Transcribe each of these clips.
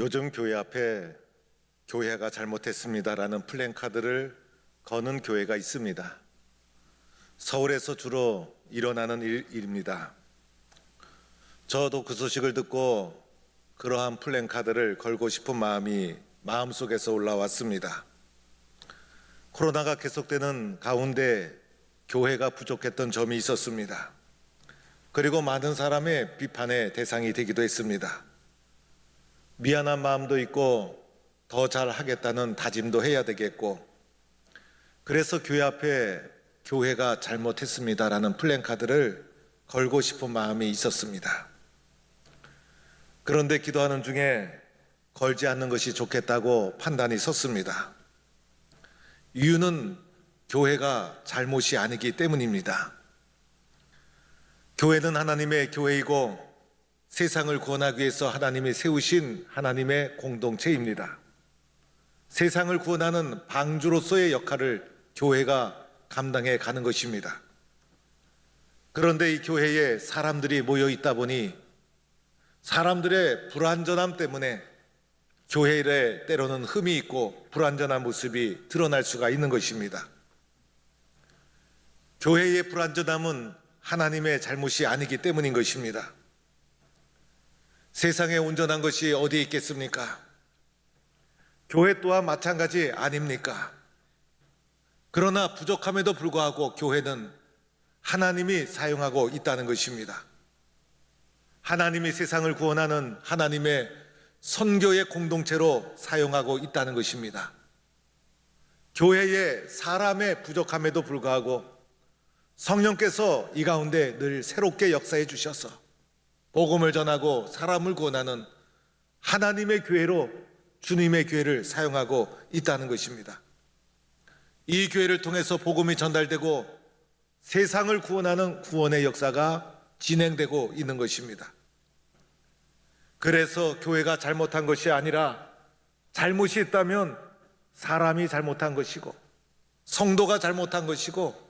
요즘 교회 앞에 교회가 잘못했습니다라는 플랜카드를 거는 교회가 있습니다. 서울에서 주로 일어나는 일입니다. 저도 그 소식을 듣고 그러한 플랜카드를 걸고 싶은 마음이 마음속에서 올라왔습니다. 코로나가 계속되는 가운데 교회가 부족했던 점이 있었습니다. 그리고 많은 사람의 비판의 대상이 되기도 했습니다. 미안한 마음도 있고 더 잘하겠다는 다짐도 해야 되겠고, 그래서 교회 앞에 교회가 잘못했습니다라는 플랜카드를 걸고 싶은 마음이 있었습니다. 그런데 기도하는 중에 걸지 않는 것이 좋겠다고 판단이 섰습니다. 이유는 교회가 잘못이 아니기 때문입니다. 교회는 하나님의 교회이고 세상을 구원하기 위해서 하나님이 세우신 하나님의 공동체입니다. 세상을 구원하는 방주로서의 역할을 교회가 감당해 가는 것입니다. 그런데 이 교회에 사람들이 모여 있다 보니 사람들의 불완전함 때문에 교회에 때로는 흠이 있고 불완전한 모습이 드러날 수가 있는 것입니다. 교회의 불완전함은 하나님의 잘못이 아니기 때문인 것입니다. 세상에 온전한 것이 어디 있겠습니까? 교회 또한 마찬가지 아닙니까? 그러나 부족함에도 불구하고 교회는 하나님이 사용하고 있다는 것입니다. 하나님이 세상을 구원하는 하나님의 선교의 공동체로 사용하고 있다는 것입니다. 교회의 사람의 부족함에도 불구하고 성령께서 이 가운데 늘 새롭게 역사해 주셔서 복음을 전하고 사람을 구원하는 하나님의 교회로 주님의 교회를 사용하고 있다는 것입니다. 이 교회를 통해서 복음이 전달되고 세상을 구원하는 구원의 역사가 진행되고 있는 것입니다. 그래서 교회가 잘못한 것이 아니라 잘못이 있다면 사람이 잘못한 것이고 성도가 잘못한 것이고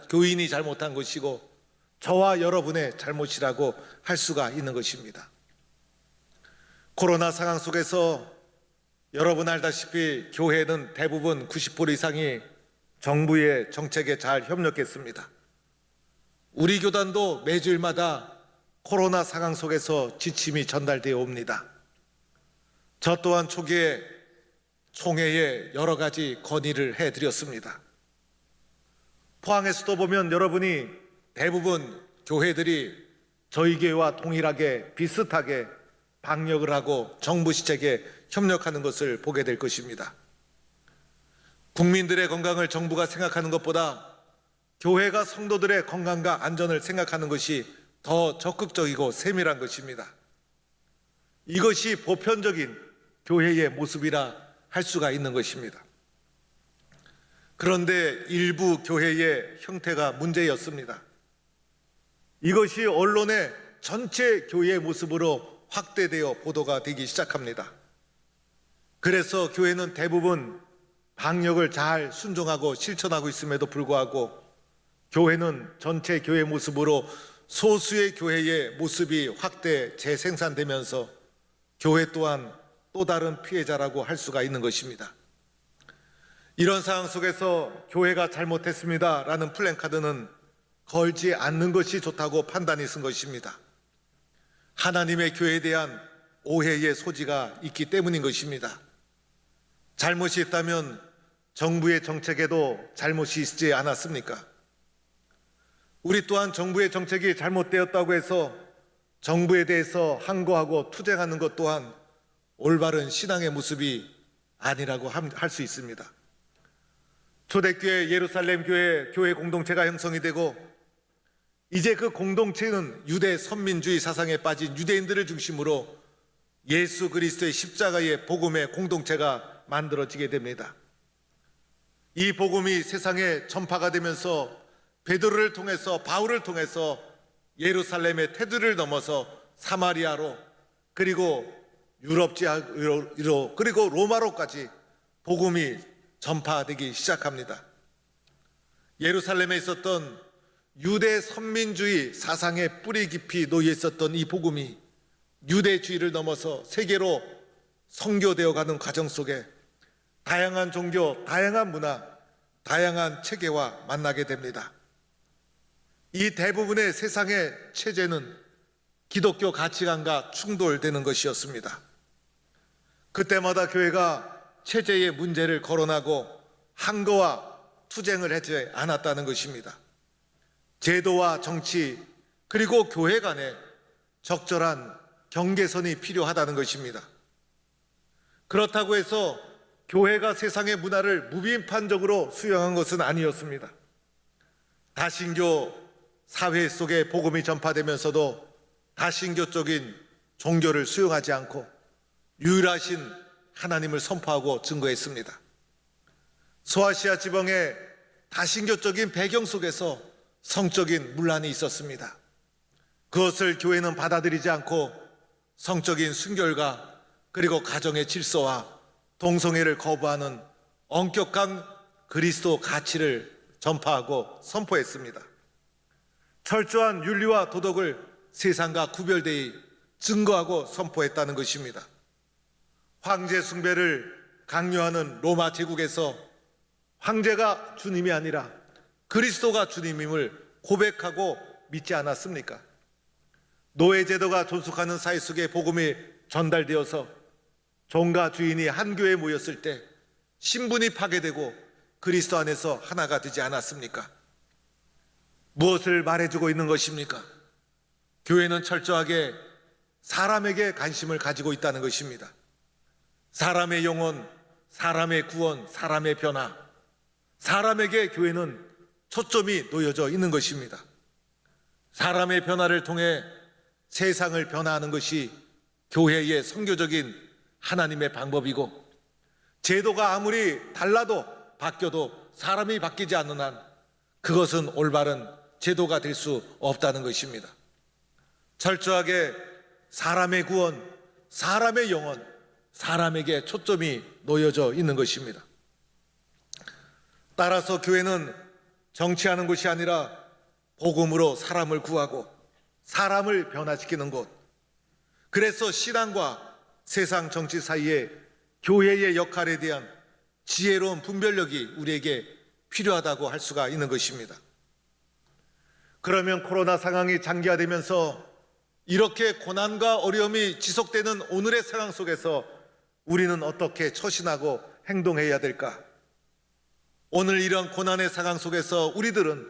교인이 잘못한 것이고 저와 여러분의 잘못이라고 할 수가 있는 것입니다. 코로나 상황 속에서 여러분 알다시피 교회는 대부분 90% 이상이 정부의 정책에 잘 협력했습니다. 우리 교단도 매주일마다 코로나 상황 속에서 지침이 전달되어 옵니다. 저 또한 초기에 총회에 여러 가지 건의를 해드렸습니다. 포항에서도 보면 여러분이 대부분 교회들이 저희 교회와 동일하게 비슷하게 방역을 하고 정부 시책에 협력하는 것을 보게 될 것입니다. 국민들의 건강을 정부가 생각하는 것보다 교회가 성도들의 건강과 안전을 생각하는 것이 더 적극적이고 세밀한 것입니다. 이것이 보편적인 교회의 모습이라 할 수가 있는 것입니다. 그런데 일부 교회의 형태가 문제였습니다. 이것이 언론의 전체 교회의 모습으로 확대되어 보도가 되기 시작합니다. 그래서 교회는 대부분 방역을 잘 순종하고 실천하고 있음에도 불구하고 교회는 전체 교회 모습으로 소수의 교회의 모습이 확대 재생산되면서 교회 또한 또 다른 피해자라고 할 수가 있는 것입니다. 이런 상황 속에서 교회가 잘못했습니다라는 플랜카드는 걸지 않는 것이 좋다고 판단이 쓴 것입니다. 하나님의 교회에 대한 오해의 소지가 있기 때문인 것입니다. 잘못이 있다면 정부의 정책에도 잘못이 있지 않았습니까? 우리 또한 정부의 정책이 잘못되었다고 해서 정부에 대해서 항거하고 투쟁하는 것 또한 올바른 신앙의 모습이 아니라고 할 수 있습니다. 초대교회 예루살렘 교회 공동체가 형성이 되고 이제 그 공동체는 유대 선민주의 사상에 빠진 유대인들을 중심으로 예수 그리스도의 십자가의 복음의 공동체가 만들어지게 됩니다. 이 복음이 세상에 전파가 되면서 베드로를 통해서 바울을 통해서 예루살렘의 테두리를 넘어서 사마리아로 그리고 유럽 지하로 그리고 로마로까지 복음이 전파되기 시작합니다. 예루살렘에 있었던 유대 선민주의 사상에 뿌리 깊이 놓여 있었던 이 복음이 유대주의를 넘어서 세계로 선교되어 가는 과정 속에 다양한 종교, 다양한 문화, 다양한 체계와 만나게 됩니다. 이 대부분의 세상의 체제는 기독교 가치관과 충돌되는 것이었습니다. 그때마다 교회가 체제의 문제를 거론하고 항거와 투쟁을 하지 않았다는 것입니다. 제도와 정치 그리고 교회 간에 적절한 경계선이 필요하다는 것입니다. 그렇다고 해서 교회가 세상의 문화를 무비판적으로 수용한 것은 아니었습니다. 다신교 사회 속에 복음이 전파되면서도 다신교적인 종교를 수용하지 않고 유일하신 하나님을 선포하고 증거했습니다. 소아시아 지방의 다신교적인 배경 속에서 성적인 문란이 있었습니다. 그것을 교회는 받아들이지 않고 성적인 순결과 그리고 가정의 질서와 동성애를 거부하는 엄격한 그리스도 가치를 전파하고 선포했습니다. 철저한 윤리와 도덕을 세상과 구별되이 증거하고 선포했다는 것입니다. 황제 숭배를 강요하는 로마 제국에서 황제가 주님이 아니라 그리스도가 주님임을 고백하고 믿지 않았습니까? 노예제도가 존속하는 사회 속에 복음이 전달되어서 종과 주인이 한 교회에 모였을 때 신분이 파괴되고 그리스도 안에서 하나가 되지 않았습니까? 무엇을 말해주고 있는 것입니까? 교회는 철저하게 사람에게 관심을 가지고 있다는 것입니다. 사람의 영혼, 사람의 구원, 사람의 변화, 사람에게 교회는 초점이 놓여져 있는 것입니다. 사람의 변화를 통해 세상을 변화하는 것이 교회의 선교적인 하나님의 방법이고, 제도가 아무리 달라도 바뀌어도 사람이 바뀌지 않는 한 그것은 올바른 제도가 될 수 없다는 것입니다. 철저하게 사람의 구원, 사람의 영혼, 사람에게 초점이 놓여져 있는 것입니다. 따라서 교회는 정치하는 것이 아니라 복음으로 사람을 구하고 사람을 변화시키는 곳, 그래서 신앙과 세상 정치 사이에 교회의 역할에 대한 지혜로운 분별력이 우리에게 필요하다고 할 수가 있는 것입니다. 그러면 코로나 상황이 장기화되면서 이렇게 고난과 어려움이 지속되는 오늘의 상황 속에서 우리는 어떻게 처신하고 행동해야 될까? 오늘 이런 고난의 상황 속에서 우리들은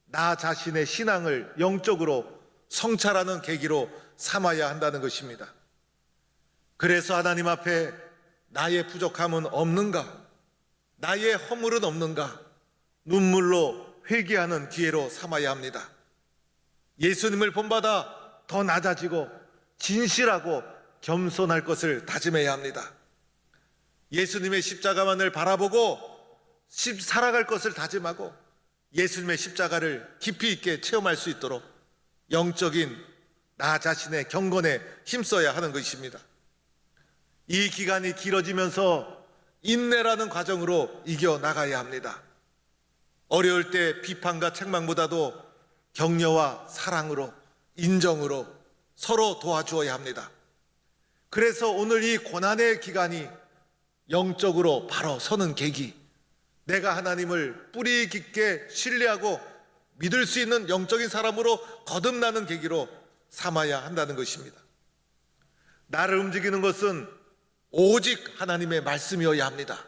나 자신의 신앙을 영적으로 성찰하는 계기로 삼아야 한다는 것입니다. 그래서 하나님 앞에 나의 부족함은 없는가? 나의 허물은 없는가? 눈물로 회개하는 기회로 삼아야 합니다. 예수님을 본받아 더 낮아지고 진실하고 겸손할 것을 다짐해야 합니다. 예수님의 십자가만을 바라보고 살아갈 것을 다짐하고 예수님의 십자가를 깊이 있게 체험할 수 있도록 영적인 나 자신의 경건에 힘써야 하는 것입니다. 이 기간이 길어지면서 인내라는 과정으로 이겨나가야 합니다. 어려울 때 비판과 책망보다도 격려와 사랑으로, 인정으로 서로 도와주어야 합니다. 그래서 오늘 이 고난의 기간이 영적으로 바로 서는 계기, 내가 하나님을 뿌리 깊게 신뢰하고 믿을 수 있는 영적인 사람으로 거듭나는 계기로 삼아야 한다는 것입니다. 나를 움직이는 것은 오직 하나님의 말씀이어야 합니다.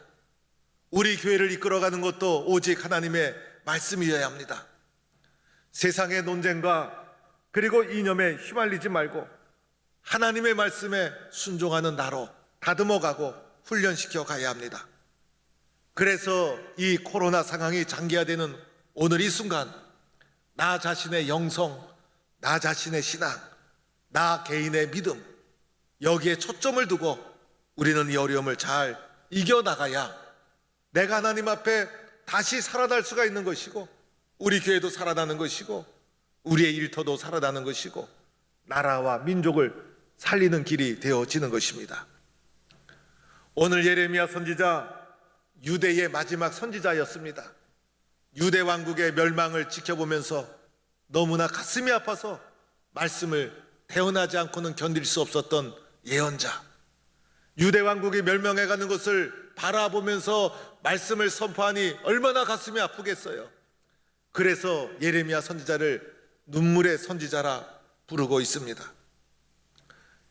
우리 교회를 이끌어가는 것도 오직 하나님의 말씀이어야 합니다. 세상의 논쟁과 그리고 이념에 휘말리지 말고 하나님의 말씀에 순종하는 나로 다듬어가고 훈련시켜 가야 합니다. 그래서 이 코로나 상황이 장기화되는 오늘 이 순간 나 자신의 영성, 나 자신의 신앙, 나 개인의 믿음, 여기에 초점을 두고 우리는 이 어려움을 잘 이겨나가야 내가 하나님 앞에 다시 살아날 수가 있는 것이고, 우리 교회도 살아나는 것이고, 우리의 일터도 살아나는 것이고, 나라와 민족을 살리는 길이 되어지는 것입니다. 오늘 예레미야 선지자, 유대의 마지막 선지자였습니다. 유대 왕국의 멸망을 지켜보면서 너무나 가슴이 아파서 말씀을 태어나지 않고는 견딜 수 없었던 예언자, 유대 왕국이 멸망해가는 것을 바라보면서 말씀을 선포하니 얼마나 가슴이 아프겠어요. 그래서 예레미야 선지자를 눈물의 선지자라 부르고 있습니다.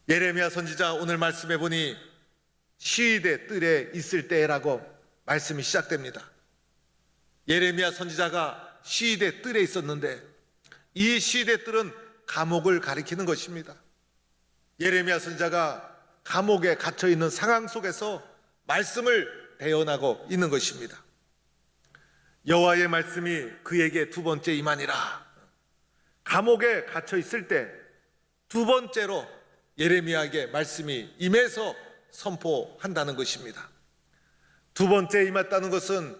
예레미야 선지자 오늘 말씀해 보니 시위대 뜰에 있을 때라고 말씀이 시작됩니다. 예레미야 선지자가 시위대 뜰에 있었는데 이 시위대 뜰은 감옥을 가리키는 것입니다. 예레미야 선지자가 감옥에 갇혀 있는 상황 속에서 말씀을 대언하고 있는 것입니다. 여호와의 말씀이 그에게 두 번째 임하니라. 감옥에 갇혀 있을 때 두 번째로 예레미야에게 말씀이 임해서 선포한다는 것입니다. 두 번째 임했다는 것은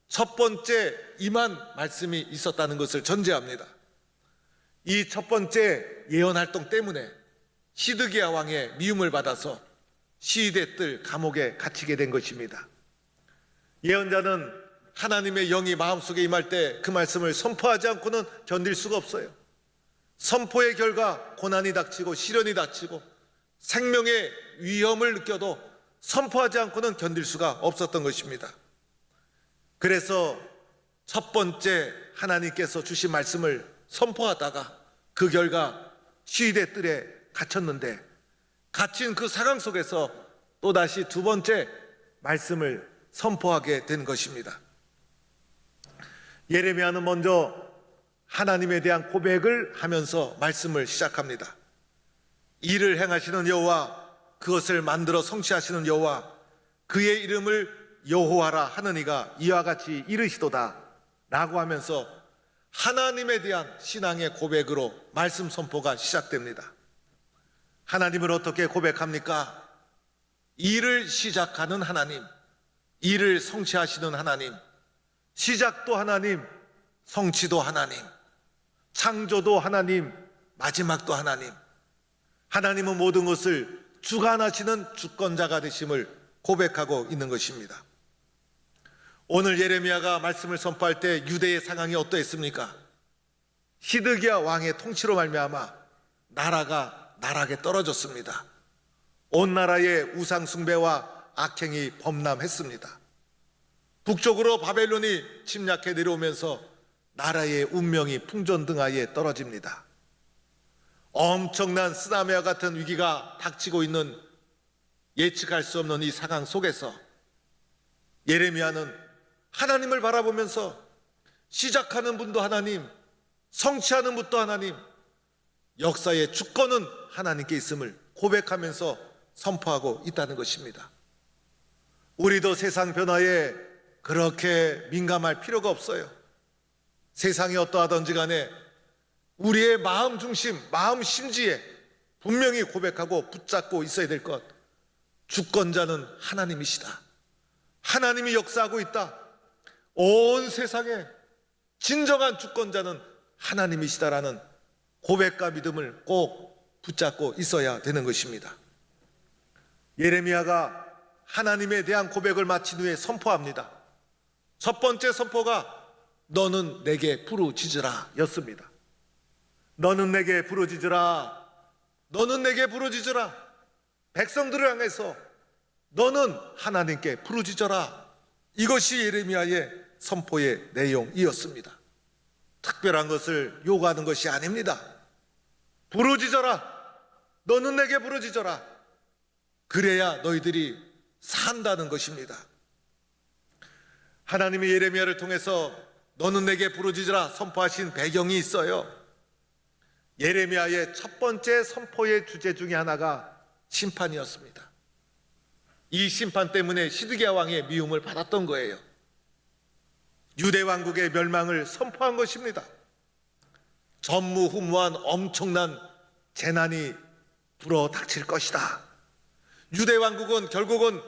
첫 번째 임한 말씀이 있었다는 것을 전제합니다. 이 첫 번째 예언 활동 때문에 시드기야 왕의 미움을 받아서 시위대 뜰 감옥에 갇히게 된 것입니다. 예언자는 하나님의 영이 마음속에 임할 때 그 말씀을 선포하지 않고는 견딜 수가 없어요. 선포의 결과 고난이 닥치고 시련이 닥치고 생명의 위험을 느껴도 선포하지 않고는 견딜 수가 없었던 것입니다. 그래서 첫 번째 하나님께서 주신 말씀을 선포하다가 그 결과 시위대 뜰에 갇혔는데 갇힌 그 상황 속에서 또다시 두 번째 말씀을 선포하게 된 것입니다. 예레미야는 먼저 하나님에 대한 고백을 하면서 말씀을 시작합니다. 일을 행하시는 여호와, 그것을 만들어 성취하시는 여호와, 그의 이름을 여호와라 하는 이가 이와 같이 이르시도다 라고 하면서 하나님에 대한 신앙의 고백으로 말씀 선포가 시작됩니다. 하나님을 어떻게 고백합니까? 일을 시작하는 하나님, 일을 성취하시는 하나님, 시작도 하나님, 성취도 하나님, 창조도 하나님, 마지막도 하나님. 하나님은 모든 것을 주관하시는 주권자가 되심을 고백하고 있는 것입니다. 오늘 예레미야가 말씀을 선포할 때 유대의 상황이 어떠했습니까? 시드기야 왕의 통치로 말미암아 나라가 나락에 떨어졌습니다. 온 나라의 우상 숭배와 악행이 범람했습니다. 북쪽으로 바벨론이 침략해 내려오면서 나라의 운명이 풍전등하에 떨어집니다. 엄청난 쓰나미와 같은 위기가 닥치고 있는 예측할 수 없는 이 상황 속에서 예레미야는 하나님을 바라보면서 시작하는 분도 하나님, 성취하는 분도 하나님, 역사의 주권은 하나님께 있음을 고백하면서 선포하고 있다는 것입니다. 우리도 세상 변화에 그렇게 민감할 필요가 없어요. 세상이 어떠하든지 간에 우리의 마음 중심, 마음 심지에 분명히 고백하고 붙잡고 있어야 될 것, 주권자는 하나님이시다. 하나님이 역사하고 있다. 온 세상에 진정한 주권자는 하나님이시다라는 고백과 믿음을 꼭 붙잡고 있어야 되는 것입니다. 예레미야가 하나님에 대한 고백을 마친 후에 선포합니다. 첫 번째 선포가 너는 내게 부르짖으라 였습니다. 너는 내게 부르짖으라, 너는 내게 부르짖으라. 백성들을 향해서 너는 하나님께 부르짖어라. 이것이 예레미야의 선포의 내용이었습니다. 특별한 것을 요구하는 것이 아닙니다. 부르짖어라, 너는 내게 부르짖어라. 그래야 너희들이 산다는 것입니다. 하나님이 예레미야를 통해서 너는 내게 부르짖으라 선포하신 배경이 있어요. 예레미야의 첫 번째 선포의 주제 중에 하나가 심판이었습니다. 이 심판 때문에 시드기야 왕의 미움을 받았던 거예요. 유대 왕국의 멸망을 선포한 것입니다. 전무후무한 엄청난 재난이 불어 닥칠 것이다. 유대 왕국은 결국은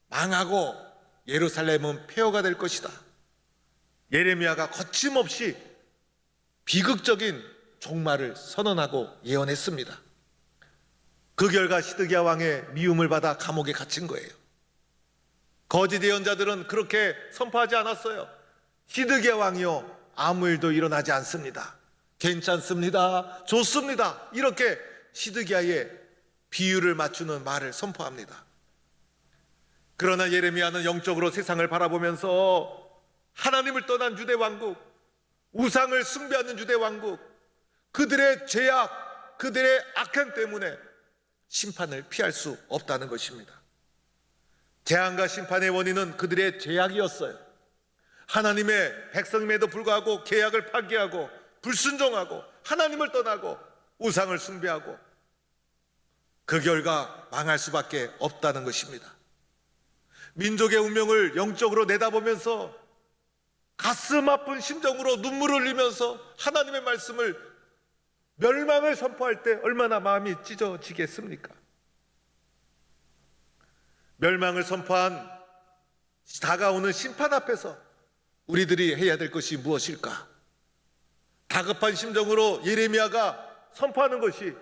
망하고 예루살렘은 폐허가 될 것이다. 예레미야가 거침없이 비극적인 종말을 선언하고 예언했습니다. 그 결과 시드기야 왕의 미움을 받아 감옥에 갇힌 거예요. 거짓 예언자들은 그렇게 선포하지 않았어요. 시드기야 왕이요, 아무 일도 일어나지 않습니다. 괜찮습니다. 좋습니다. 이렇게 시드기야의 비유를 맞추는 말을 선포합니다. 그러나 예레미야는 영적으로 세상을 바라보면서 하나님을 떠난 유대 왕국, 우상을 숭배하는 유대 왕국, 그들의 죄악, 그들의 악행 때문에 심판을 피할 수 없다는 것입니다. 재앙과 심판의 원인은 그들의 죄악이었어요. 하나님의 백성임에도 불구하고 계약을 파기하고 불순종하고 하나님을 떠나고 우상을 숭배하고 그 결과 망할 수밖에 없다는 것입니다. 민족의 운명을 영적으로 내다보면서 가슴 아픈 심정으로 눈물을 흘리면서 하나님의 말씀을 멸망을 선포할 때 얼마나 마음이 찢어지겠습니까? 멸망을 선포한 다가오는 심판 앞에서 우리들이 해야 될 것이 무엇일까? 다급한 심정으로 예레미야가 선포하는 것이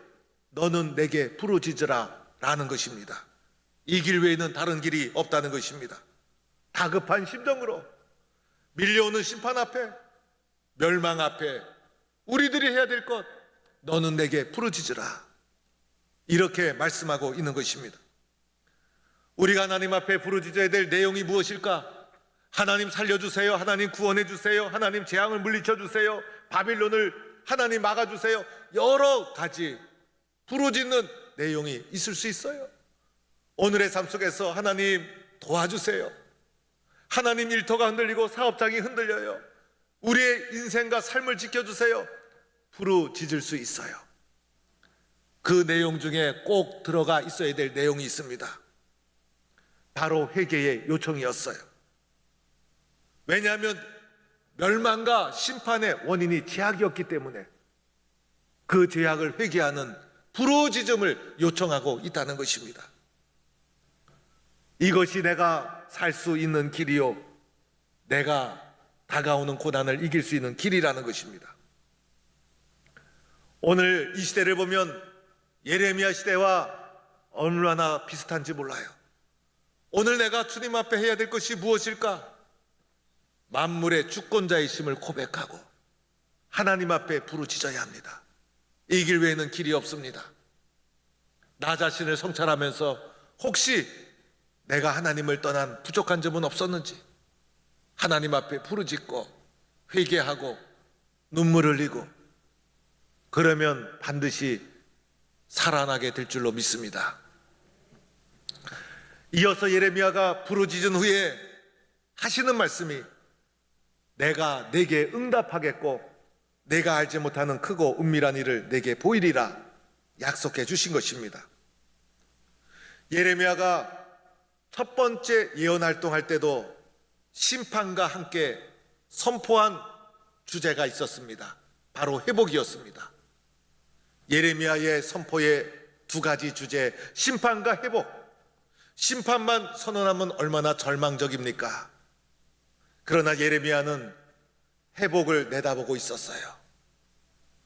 너는 내게 부르짖으라 라는 것입니다. 이 길 외에는 다른 길이 없다는 것입니다. 다급한 심정으로 밀려오는 심판 앞에, 멸망 앞에 우리들이 해야 될 것, 너는 내게 부르짖으라, 이렇게 말씀하고 있는 것입니다. 우리가 하나님 앞에 부르짖어야 될 내용이 무엇일까? 하나님 살려주세요, 하나님 구원해주세요, 하나님 재앙을 물리쳐주세요, 바빌론을 하나님 막아주세요, 여러 가지 부르짖는 내용이 있을 수 있어요. 오늘의 삶 속에서 하나님 도와주세요, 하나님 일터가 흔들리고 사업장이 흔들려요, 우리의 인생과 삶을 지켜주세요, 부르짖을 수 있어요. 그 내용 중에 꼭 들어가 있어야 될 내용이 있습니다. 바로 회개의 요청이었어요. 왜냐하면 멸망과 심판의 원인이 죄악이었기 때문에 그 죄악을 회개하는 부르짖음을 요청하고 있다는 것입니다. 이것이 내가 살 수 있는 길이요, 내가 다가오는 고난을 이길 수 있는 길이라는 것입니다. 오늘 이 시대를 보면 예레미야 시대와 얼마나 비슷한지 몰라요. 오늘 내가 주님 앞에 해야 될 것이 무엇일까? 만물의 주권자이심을 고백하고 하나님 앞에 부르짖어야 합니다. 이 길 외에는 길이 없습니다. 나 자신을 성찰하면서 혹시 내가 하나님을 떠난 부족한 점은 없었는지 하나님 앞에 부르짖고 회개하고 눈물 흘리고 그러면 반드시 살아나게 될 줄로 믿습니다. 이어서 예레미야가 부르짖은 후에 하시는 말씀이 내가 내게 응답하겠고 내가 알지 못하는 크고 은밀한 일을 내게 보이리라 약속해 주신 것입니다. 예레미야가 첫 번째 예언 활동할 때도 심판과 함께 선포한 주제가 있었습니다. 바로 회복이었습니다. 예레미야의 선포의 두 가지 주제, 심판과 회복. 심판만 선언하면 얼마나 절망적입니까? 그러나 예레미야는 회복을 내다보고 있었어요.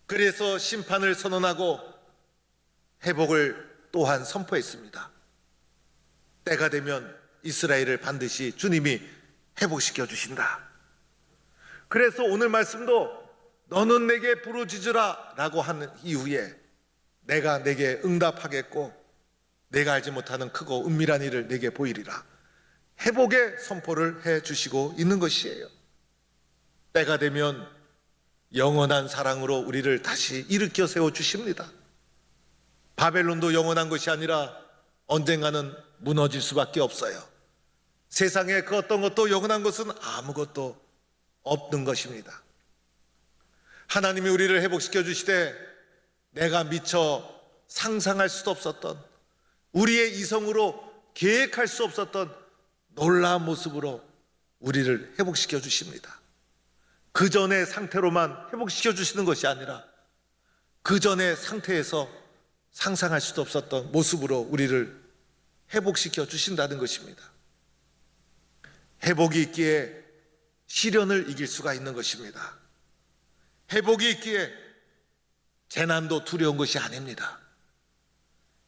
그래서 심판을 선언하고 회복을 또한 선포했습니다. 때가 되면 이스라엘을 반드시 주님이 회복시켜 주신다. 그래서 오늘 말씀도 너는 내게 부르짖으라 라고 하는 이후에 내가 내게 응답하겠고 내가 알지 못하는 크고 은밀한 일을 내게 보이리라, 회복의 선포를 해 주시고 있는 것이에요. 때가 되면 영원한 사랑으로 우리를 다시 일으켜 세워 주십니다. 바벨론도 영원한 것이 아니라 언젠가는 무너질 수밖에 없어요. 세상에 그 어떤 것도 영원한 것은 아무것도 없는 것입니다. 하나님이 우리를 회복시켜 주시되 내가 미처 상상할 수도 없었던, 우리의 이성으로 계획할 수 없었던 놀라운 모습으로 우리를 회복시켜 주십니다. 그 전의 상태로만 회복시켜 주시는 것이 아니라 그 전의 상태에서 상상할 수도 없었던 모습으로 우리를 회복시켜 주신다는 것입니다. 회복이 있기에 시련을 이길 수가 있는 것입니다. 회복이 있기에 재난도 두려운 것이 아닙니다.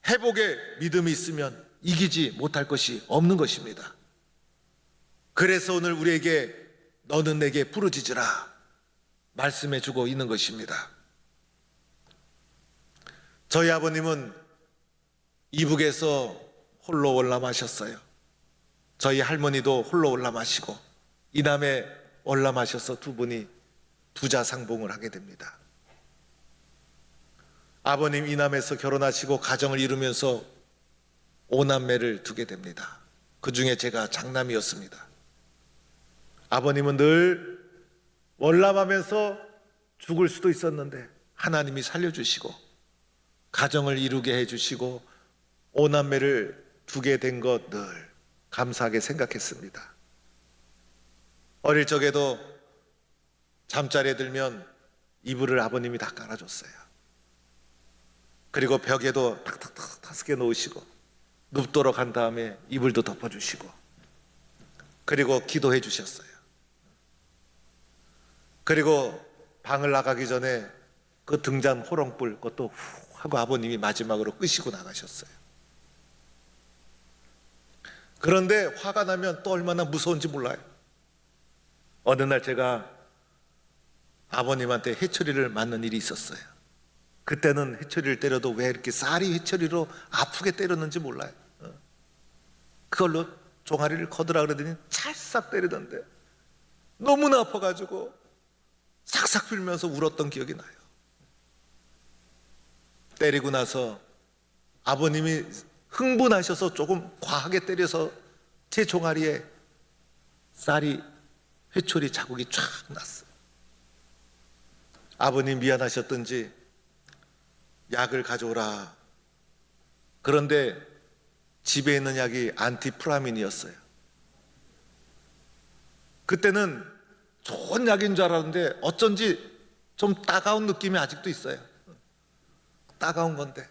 회복의 믿음이 있으면 이기지 못할 것이 없는 것입니다. 그래서 오늘 우리에게 너는 내게 부르짖으라 말씀해 주고 있는 것입니다. 저희 아버님은 이북에서 홀로 월남하셨어요. 저희 할머니도 홀로 월남하시고 이남에 월남하셔서 두 분이 부자 상봉을 하게 됩니다. 아버님 이남에서 결혼하시고 가정을 이루면서 5남매를 두게 됩니다. 그 중에 제가 장남이었습니다. 아버님은 늘 월남하면서 죽을 수도 있었는데 하나님이 살려주시고 가정을 이루게 해주시고 5남매를 두게 된 것 늘 감사하게 생각했습니다. 어릴 적에도 잠자리에 들면 이불을 아버님이 다 깔아줬어요. 그리고 벽에도 탁탁탁 5개 놓으시고 눕도록 한 다음에 이불도 덮어주시고 그리고 기도해 주셨어요. 그리고 방을 나가기 전에 그 등잔 호롱불 그것도 후 하고 아버님이 마지막으로 끄시고 나가셨어요. 그런데 화가 나면 또 얼마나 무서운지 몰라요. 어느 날 제가 아버님한테 회초리를 맞는 일이 있었어요. 그때는 회초리를 때려도 왜 이렇게 쌀이 회초리로 아프게 때렸는지 몰라요. 그걸로 종아리를 거두라 그러더니 찰싹 때리던데 너무나 아파가지고 삭삭 빌면서 울었던 기억이 나요. 때리고 나서 아버님이 흥분하셔서 조금 과하게 때려서 제 종아리에 쌀이 회초리 자국이 쫙 났어요. 아버님 미안하셨던지 약을 가져오라. 그런데 집에 있는 약이 안티프라민이었어요. 그때는 좋은 약인 줄 알았는데 어쩐지 좀 따가운 느낌이 아직도 있어요. 따가운 건데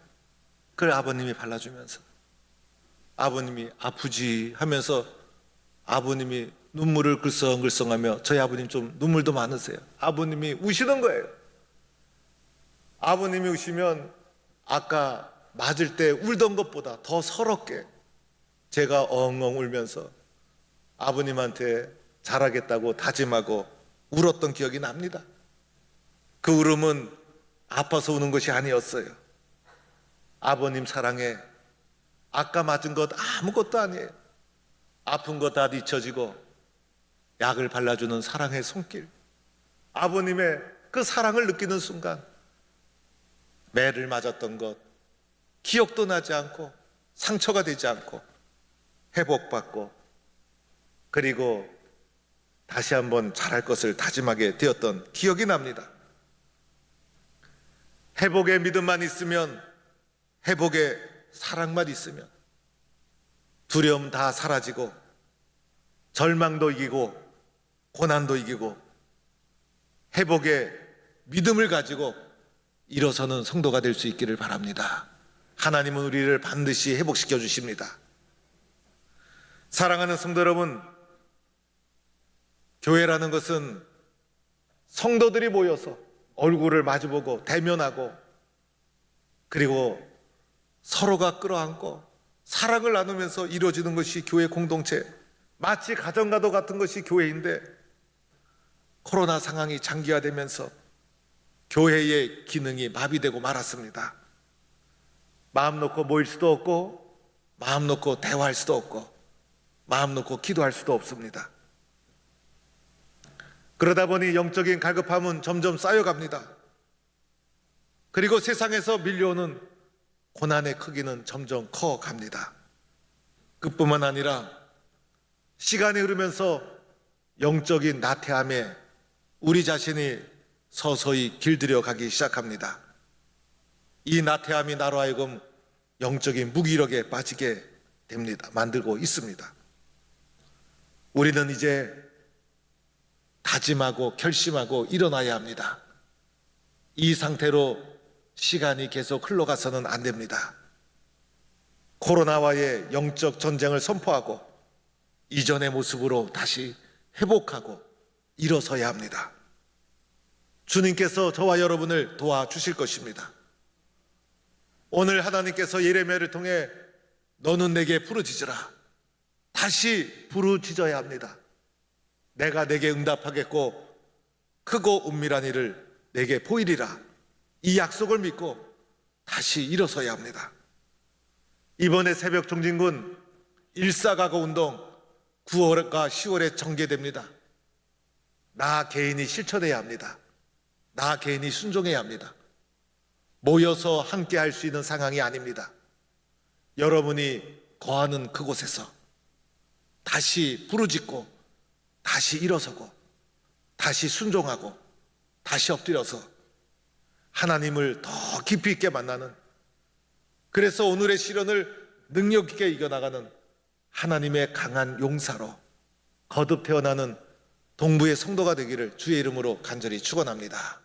그걸 아버님이 발라주면서 아버님이 아프지 하면서 아버님이 눈물을 글썽글썽하며 저희 아버님 좀 눈물도 많으세요. 아버님이 우시는 거예요. 아버님이 우시면 아까 맞을 때 울던 것보다 더 서럽게 제가 엉엉 울면서 아버님한테 잘하겠다고 다짐하고 울었던 기억이 납니다. 그 울음은 아파서 우는 것이 아니었어요. 아버님 사랑에 아까 맞은 것 아무것도 아니에요. 아픈 거 다 잊혀지고 약을 발라주는 사랑의 손길, 아버님의 그 사랑을 느끼는 순간 매를 맞았던 것 기억도 나지 않고 상처가 되지 않고 회복받고 그리고 다시 한번 잘할 것을 다짐하게 되었던 기억이 납니다. 회복의 믿음만 있으면, 회복의 사랑만 있으면 두려움 다 사라지고 절망도 이기고 고난도 이기고 회복의 믿음을 가지고 일어서는 성도가 될 수 있기를 바랍니다. 하나님은 우리를 반드시 회복시켜 주십니다. 사랑하는 성도 여러분, 교회라는 것은 성도들이 모여서 얼굴을 마주보고 대면하고 그리고 서로가 끌어안고 사랑을 나누면서 이루어지는 것이 교회 공동체, 마치 가정과도 같은 것이 교회인데 코로나 상황이 장기화되면서 교회의 기능이 마비되고 말았습니다. 마음 놓고 모일 수도 없고 마음 놓고 대화할 수도 없고 마음 놓고 기도할 수도 없습니다. 그러다 보니 영적인 갈급함은 점점 쌓여갑니다. 그리고 세상에서 밀려오는 고난의 크기는 점점 커갑니다. 그뿐만 아니라 시간이 흐르면서 영적인 나태함에 우리 자신이 서서히 길들여 가기 시작합니다. 이 나태함이 나로 하여금 영적인 무기력에 빠지게 됩니다. 만들고 있습니다. 우리는 이제 다짐하고 결심하고 일어나야 합니다. 이 상태로 시간이 계속 흘러가서는 안 됩니다. 코로나와의 영적 전쟁을 선포하고 이전의 모습으로 다시 회복하고 일어서야 합니다. 주님께서 저와 여러분을 도와주실 것입니다. 오늘 하나님께서 예레미야를 통해 너는 내게 부르짖으라, 다시 부르짖어야 합니다. 내가 내게 응답하겠고 크고 은밀한 일을 내게 보이리라. 이 약속을 믿고 다시 일어서야 합니다. 이번에 새벽 종진군 일사각오 운동 9월과 10월에 전개됩니다. 나 개인이 실천해야 합니다. 나 개인이 순종해야 합니다. 모여서 함께 할 수 있는 상황이 아닙니다. 여러분이 거하는 그곳에서 다시 부르짖고 다시 일어서고 다시 순종하고 다시 엎드려서 하나님을 더 깊이 있게 만나는, 그래서 오늘의 시련을 능력 있게 이겨나가는 하나님의 강한 용사로 거듭 태어나는 동부의 성도가 되기를 주의 이름으로 간절히 축원합니다.